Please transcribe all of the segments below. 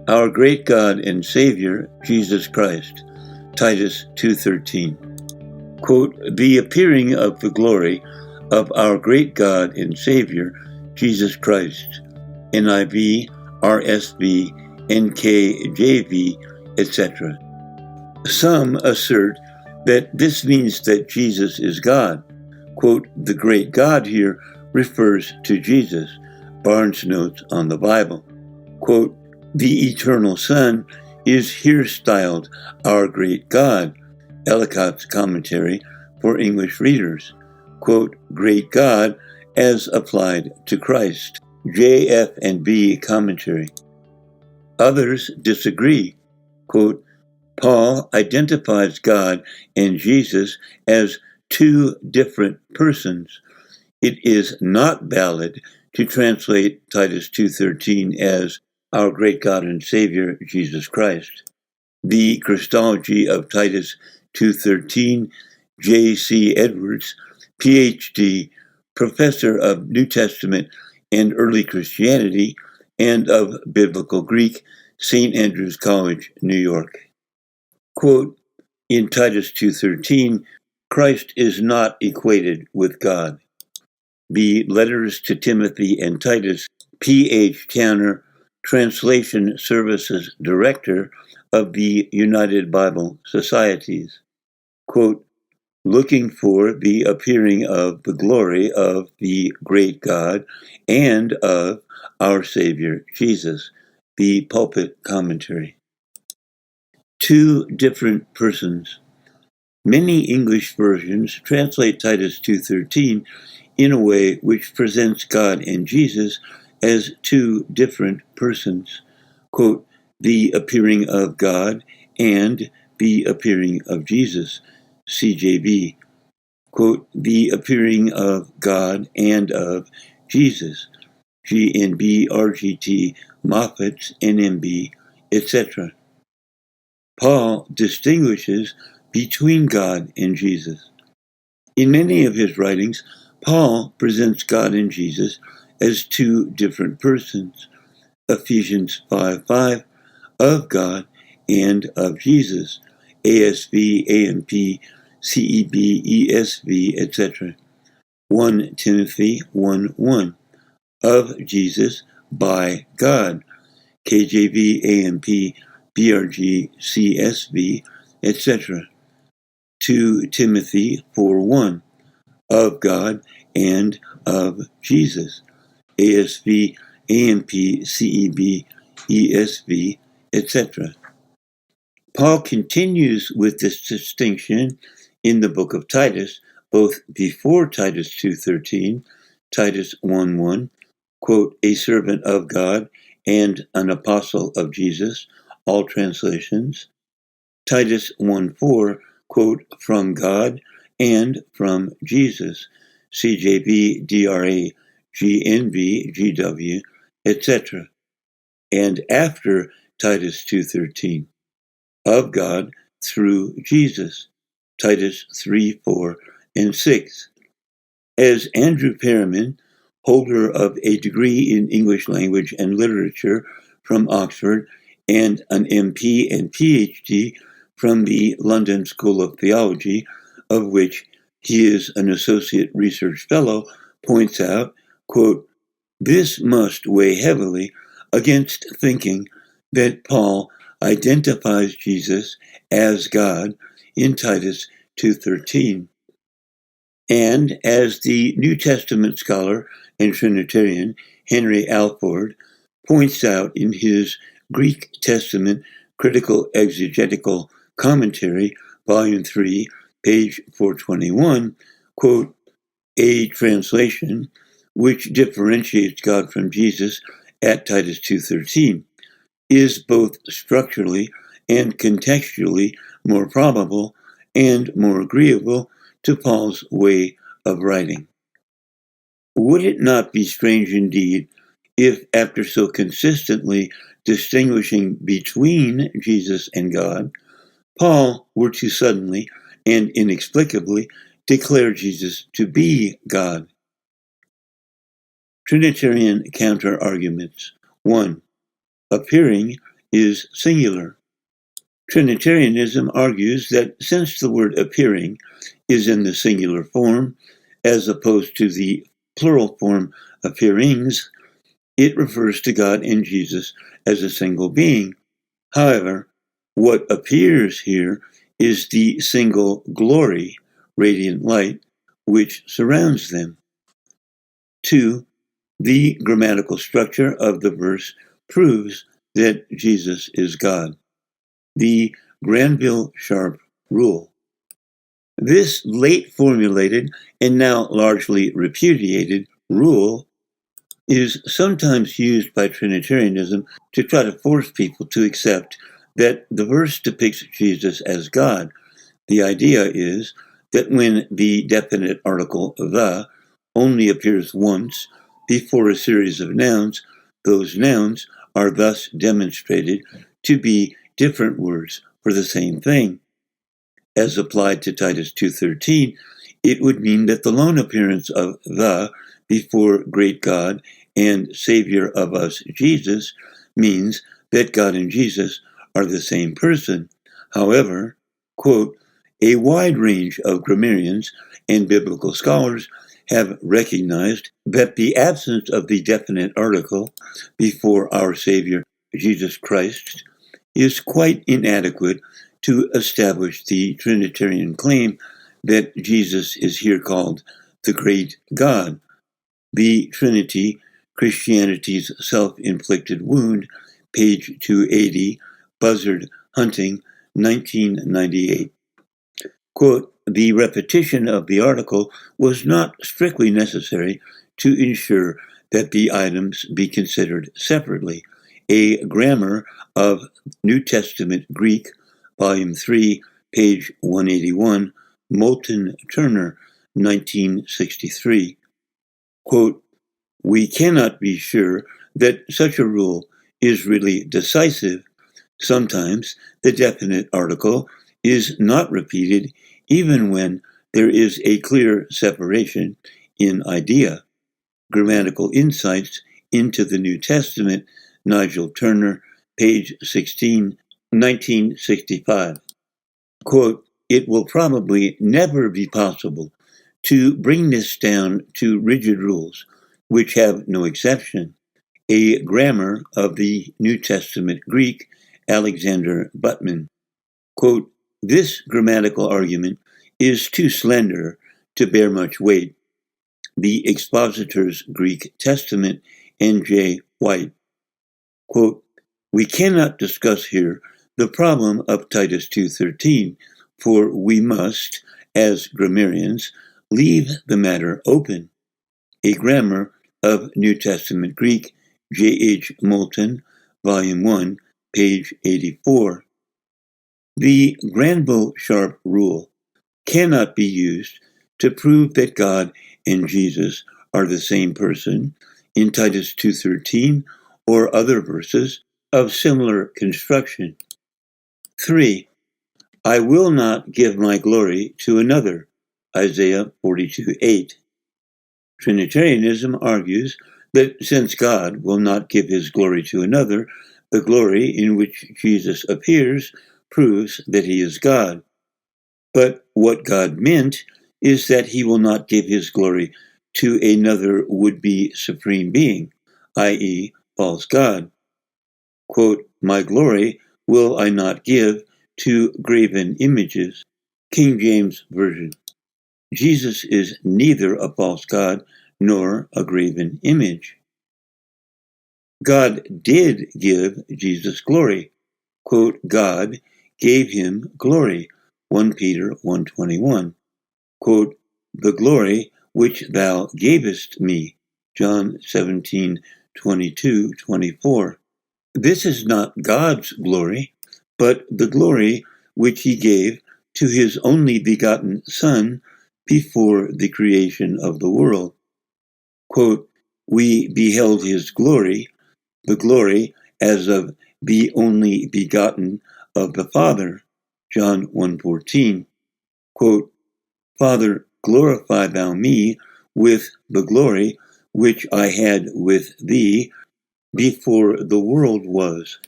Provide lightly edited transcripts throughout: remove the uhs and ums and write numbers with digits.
our great God and Savior, Jesus Christ. Titus 2:13. Quote, the appearing of the glory of our great God and Savior, Jesus Christ. NIV, RSV, NKJV, etc. Some assert that this means that Jesus is God. Quote, the great God here refers to Jesus, Barnes notes on the Bible. Quote, the eternal Son is here styled our great God, Ellicott's commentary for English readers. Quote, great God as applied to Christ, JF&B commentary. Others disagree. Quote, Paul identifies God and Jesus as two different persons. It is not valid to translate Titus 2:13 as our great God and Savior, Jesus Christ. The Christology of Titus 2:13, J.C. Edwards, Ph.D., professor of New Testament and Early Christianity and of Biblical Greek, St. Andrew's College, New York. Quote, in Titus 2:13, Christ is not equated with God. The Letters to Timothy and Titus, P.H. Towner, Translation Services Director of the United Bible Societies. Quote, looking for the appearing of the glory of the great God and of our Savior Jesus, the Pulpit Commentary. Two different persons. Many English versions translate Titus 2:13 in a way which presents God and Jesus as two different persons. Quote, the appearing of God and the appearing of Jesus, CJB. Quote, the appearing of God and of Jesus, GNB, RGT, Moffat's, NMB, etc. Paul distinguishes between God and Jesus. In many of his writings, Paul presents God and Jesus as two different persons, Ephesians 5:5, of God and of Jesus, ASV, AMP, CEB, ESV, etc. 1 Timothy 1:1, of Jesus by God, KJV, AMP, BRG, CSV, etc. 2 Timothy 4:1, of God and of Jesus, ASV, AMP, CEB, ESV, etc. Paul continues with this distinction in the book of Titus, both before Titus 2:13, Titus 1:1, quote, a servant of God and an apostle of Jesus, all translations, Titus 1:4, quote, from God and from Jesus, CJB, DRA, GNB, GW, etc. And after Titus 2:13, of God through Jesus, Titus 3:4 and 6. As Andrew Perriman, holder of a degree in English language and literature from Oxford and an MP and PhD from the London School of Theology, of which he is an associate research fellow, points out, quote, this must weigh heavily against thinking that Paul identifies Jesus as God in Titus 2:13. And as the New Testament scholar and Trinitarian Henry Alford points out in his Greek Testament Critical Exegetical Commentary, Volume 3, page 421, quote, a translation which differentiates God from Jesus at Titus 2:13 is both structurally and contextually more probable and more agreeable to Paul's way of writing. Would it not be strange indeed if, after so consistently distinguishing between Jesus and God, Paul were to suddenly and inexplicably declare Jesus to be God? Trinitarian counter-arguments. 1. Appearing is singular. Trinitarianism argues that since the word appearing is in the singular form, as opposed to the plural form appearings, it refers to God and Jesus as a single being. However, what appears here is the single glory, radiant light, which surrounds them. 2. The grammatical structure of the verse proves that Jesus is God. The Granville-Sharp rule. This late formulated and now largely repudiated rule is sometimes used by Trinitarianism to try to force people to accept that the verse depicts Jesus as God. The idea is that when the definite article the only appears once before a series of nouns, those nouns are thus demonstrated to be different words for the same thing. As applied to Titus 2:13, it would mean that the lone appearance of the before great God and Savior of us, Jesus, means that God and Jesus are the same person. However, quote, a wide range of grammarians and biblical scholars have recognized that the absence of the definite article before our Savior, Jesus Christ, is quite inadequate to establish the Trinitarian claim that Jesus is here called the Great God. The Trinity, Christianity's Self-Inflicted Wound, page 280, Buzzard Hunting, 1998. Quote, the repetition of the article was not strictly necessary to ensure that the items be considered separately. A Grammar of New Testament Greek, Volume 3, page 181, Moulton Turner, 1963. Quote, we cannot be sure that such a rule is really decisive. Sometimes the definite article is not repeated even when there is a clear separation in idea. Grammatical Insights into the New Testament, Nigel Turner, page 16, 1965. Quote, it will probably never be possible to bring this down to rigid rules, which have no exception. A Grammar of the New Testament Greek, Alexander Buttman. Quote, this grammatical argument is too slender to bear much weight. The Expositor's Greek Testament, N.J. White. Quote, we cannot discuss here the problem of Titus 2:13, for we must, as grammarians, leave the matter open. A Grammar of New Testament Greek, J.H. Moulton, Volume 1, page 84. The Granville-Sharp rule cannot be used to prove that God and Jesus are the same person in Titus 2:13 or other verses of similar construction. 3. I will not give my glory to another, Isaiah 42:8. Trinitarianism argues that since God will not give his glory to another, the glory in which Jesus appears proves that he is God. But what God meant is that he will not give his glory to another would-be supreme being, i.e., false God. Quote, my glory will I not give to graven images. King James Version. Jesus is neither a false God nor a graven image. God did give Jesus glory. Quote, God gave him glory. 1 Peter 1:21. Quote, the glory which thou gavest me. John 17:22-24. This is not God's glory, but the glory which he gave to his only begotten Son before the creation of the world. Quote, we beheld his glory, the glory as of the only begotten of the Father. John 1:14. Quote, Father, glorify thou me with the glory which I had with thee before the world was.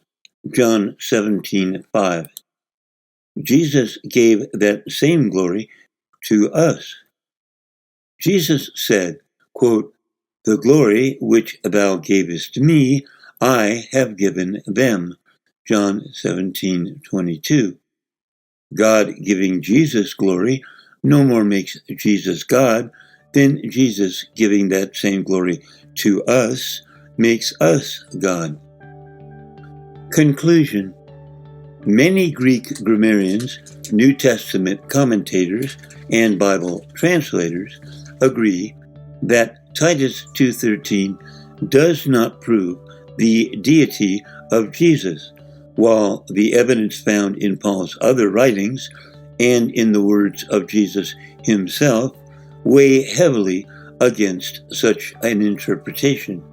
John 17:5. Jesus gave that same glory to us. Jesus said, quote, "The glory which thou gavest me, I have given them." John 17:22. God giving Jesus glory no more makes Jesus God than Jesus giving that same glory to us makes us God. Conclusion. Many Greek grammarians, New Testament commentators, and Bible translators agree that Titus 2:13 does not prove the deity of Jesus, while the evidence found in Paul's other writings and in the words of Jesus himself weigh heavily against such an interpretation.